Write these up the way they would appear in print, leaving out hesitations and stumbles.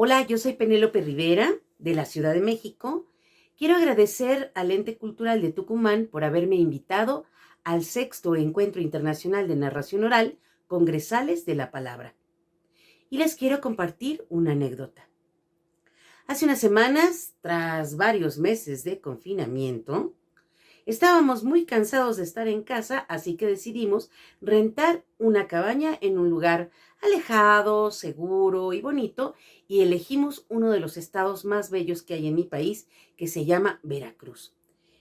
Hola, yo soy Penélope Rivera, de la Ciudad de México. Quiero agradecer al Ente Cultural de Tucumán por haberme invitado al sexto Encuentro Internacional de Narración Oral Congresales de la Palabra. Y les quiero compartir una anécdota. Hace unas semanas, tras varios meses de confinamiento, estábamos muy cansados de estar en casa, así que decidimos rentar una cabaña en un lugar alejado, seguro y bonito, y elegimos uno de los estados más bellos que hay en mi país, que se llama Veracruz,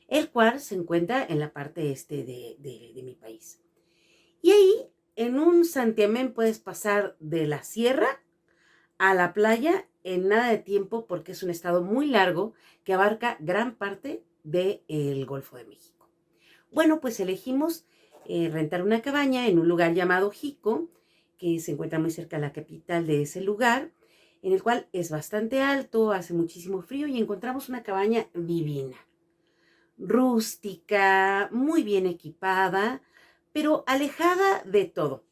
el cual se encuentra en la parte este de mi país. Y ahí, en un santiamén, puedes pasar de la sierra a la playa en nada de tiempo porque es un estado muy largo que abarca gran parte del Golfo de México. Bueno, pues elegimos rentar una cabaña en un lugar llamado Jico, que se encuentra muy cerca de la capital de ese lugar, en el cual es bastante alto, hace muchísimo frío y encontramos una cabaña divina, rústica, muy bien equipada, pero alejada de todo.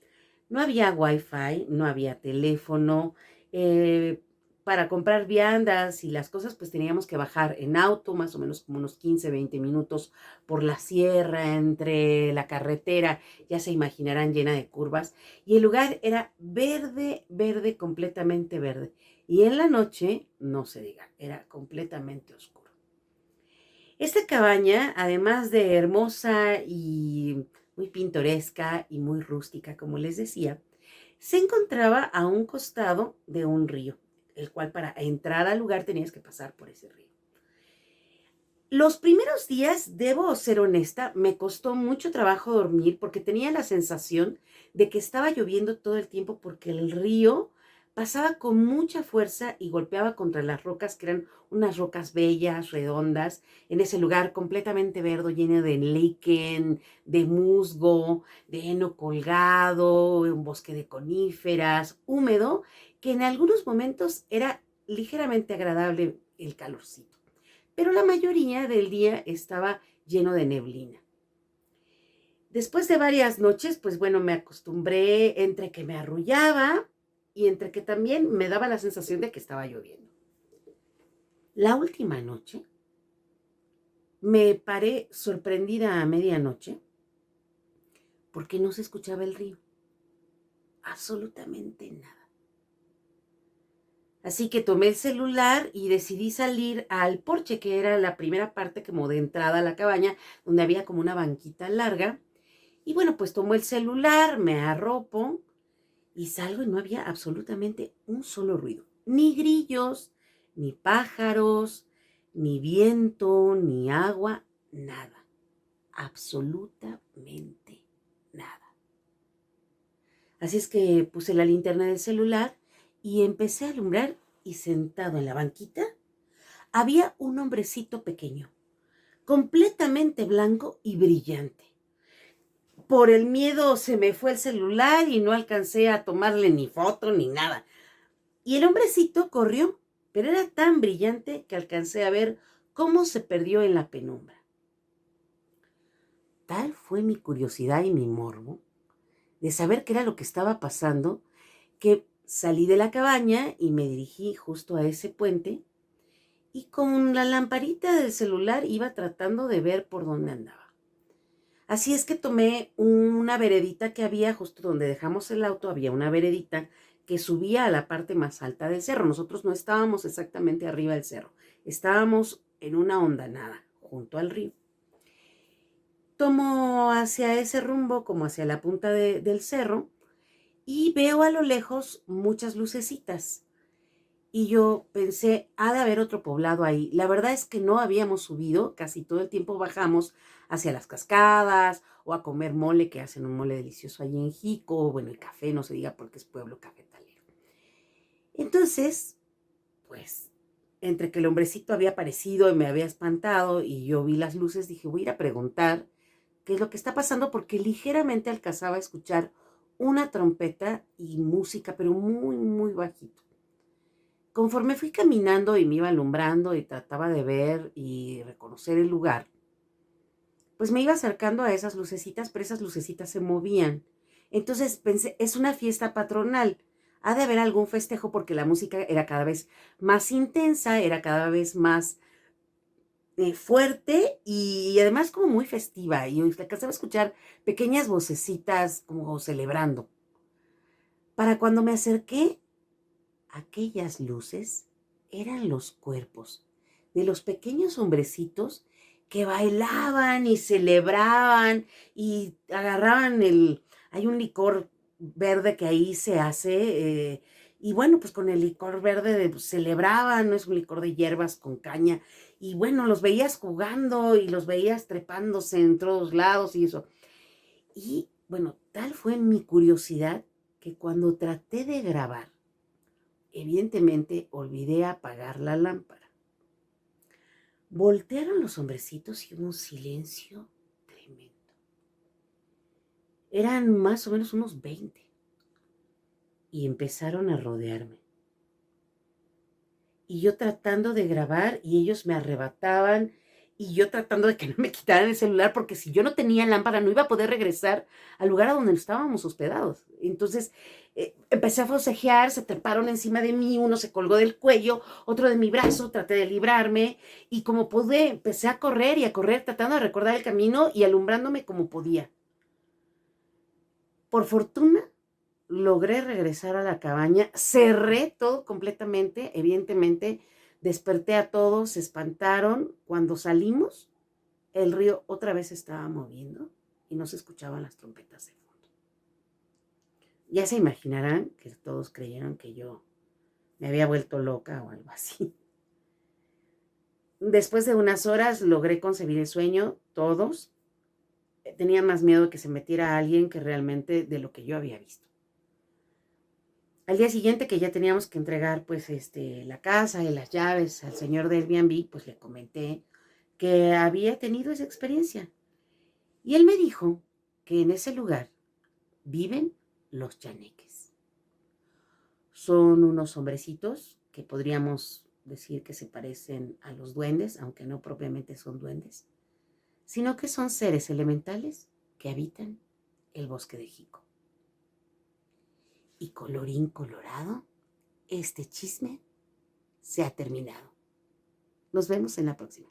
No había wifi, no había teléfono. eh, para comprar viandas y las cosas, pues teníamos que bajar en auto, más o menos como unos 15, 20 minutos por la sierra, entre la carretera, ya se imaginarán, llena de curvas. Y el lugar era verde, verde, completamente verde. Y en la noche, no se diga, era completamente oscuro. Esta cabaña, además de hermosa y muy pintoresca y muy rústica, como les decía, se encontraba a un costado de un río, el cual para entrar al lugar tenías que pasar por ese río. Los primeros días, debo ser honesta, me costó mucho trabajo dormir porque tenía la sensación de que estaba lloviendo todo el tiempo porque el río pasaba con mucha fuerza y golpeaba contra las rocas, que eran unas rocas bellas, redondas, en ese lugar completamente verde, lleno de líquen, de musgo, de heno colgado, un bosque de coníferas, húmedo, que en algunos momentos era ligeramente agradable el calorcito, pero la mayoría del día estaba lleno de neblina. Después de varias noches, pues bueno, me acostumbré entre que me arrullaba y entre que también me daba la sensación de que estaba lloviendo. La última noche me paré sorprendida a medianoche porque no se escuchaba el río, absolutamente nada. Así que tomé el celular y decidí salir al porche, que era la primera parte como de entrada a la cabaña, donde había como una banquita larga. Y bueno, pues tomo el celular, me arropo y salgo y no había absolutamente un solo ruido. Ni grillos, ni pájaros, ni viento, ni agua, nada. Absolutamente nada. Así es que puse la linterna del celular y empecé a alumbrar, y sentado en la banquita había un hombrecito pequeño, completamente blanco y brillante. Por el miedo se me fue el celular y no alcancé a tomarle ni foto ni nada. Y el hombrecito corrió, pero era tan brillante que alcancé a ver cómo se perdió en la penumbra. Tal fue mi curiosidad y mi morbo de saber qué era lo que estaba pasando, que salí de la cabaña y me dirigí justo a ese puente, y con la lamparita del celular iba tratando de ver por dónde andaba. Así es que tomé una veredita que había justo donde dejamos el auto, había una veredita que subía a la parte más alta del cerro. Nosotros no estábamos exactamente arriba del cerro, estábamos en una hondanada junto al río. Tomo hacia ese rumbo, como hacia la punta del cerro, y veo a lo lejos muchas lucecitas. Y yo pensé, ha de haber otro poblado ahí. La verdad es que no habíamos subido, casi todo el tiempo bajamos hacia las cascadas o a comer mole, que hacen un mole delicioso allí en Jico. Bueno, el café, no se diga porque es pueblo cafetalero. Entonces, pues, entre que el hombrecito había aparecido y me había espantado y yo vi las luces, dije, voy a ir a preguntar qué es lo que está pasando, porque ligeramente alcanzaba a escuchar una trompeta y música, pero muy, muy bajito. Conforme fui caminando y me iba alumbrando y trataba de ver y reconocer el lugar, pues me iba acercando a esas lucecitas, pero esas lucecitas se movían. Entonces pensé, es una fiesta patronal. Ha de haber algún festejo porque la música era cada vez más intensa, era cada vez más fuerte y además como muy festiva. Y alcanzaba a escuchar pequeñas vocecitas como celebrando. Para cuando me acerqué, aquellas luces eran los cuerpos de los pequeños hombrecitos que bailaban y celebraban y agarraban hay un licor verde que ahí se hace, y bueno, pues con el licor verde pues, celebraban, no es un licor de hierbas con caña, y bueno, los veías jugando y los veías trepándose en todos lados y eso. Y bueno, tal fue mi curiosidad que cuando traté de grabar, evidentemente olvidé apagar la lámpara. Voltearon los hombrecitos y hubo un silencio tremendo. Eran más o menos unos 20 y empezaron a rodearme. Y yo tratando de grabar y ellos me arrebataban y yo tratando de que no me quitaran el celular porque si yo no tenía lámpara no iba a poder regresar al lugar a donde estábamos hospedados. Entonces empecé a forcejear, se treparon encima de mí, uno se colgó del cuello, otro de mi brazo, traté de librarme y como pude empecé a correr y a correr tratando de recordar el camino y alumbrándome como podía. Por fortuna logré regresar a la cabaña, cerré todo completamente, evidentemente desperté a todos, se espantaron. Cuando salimos, el río otra vez se estaba moviendo y no se escuchaban las trompetas de fondo. Ya se imaginarán que todos creyeron que yo me había vuelto loca o algo así. Después de unas horas logré concebir el sueño, todos. Tenía más miedo que se metiera alguien que realmente de lo que yo había visto. Al día siguiente que ya teníamos que entregar pues la casa y las llaves al señor del Airbnb, pues le comenté que había tenido esa experiencia. Y él me dijo que en ese lugar viven los chaneques. Son unos hombrecitos que podríamos decir que se parecen a los duendes, aunque no propiamente son duendes, sino que son seres elementales que habitan el bosque de Jico. Y colorín colorado, este chisme se ha terminado. Nos vemos en la próxima.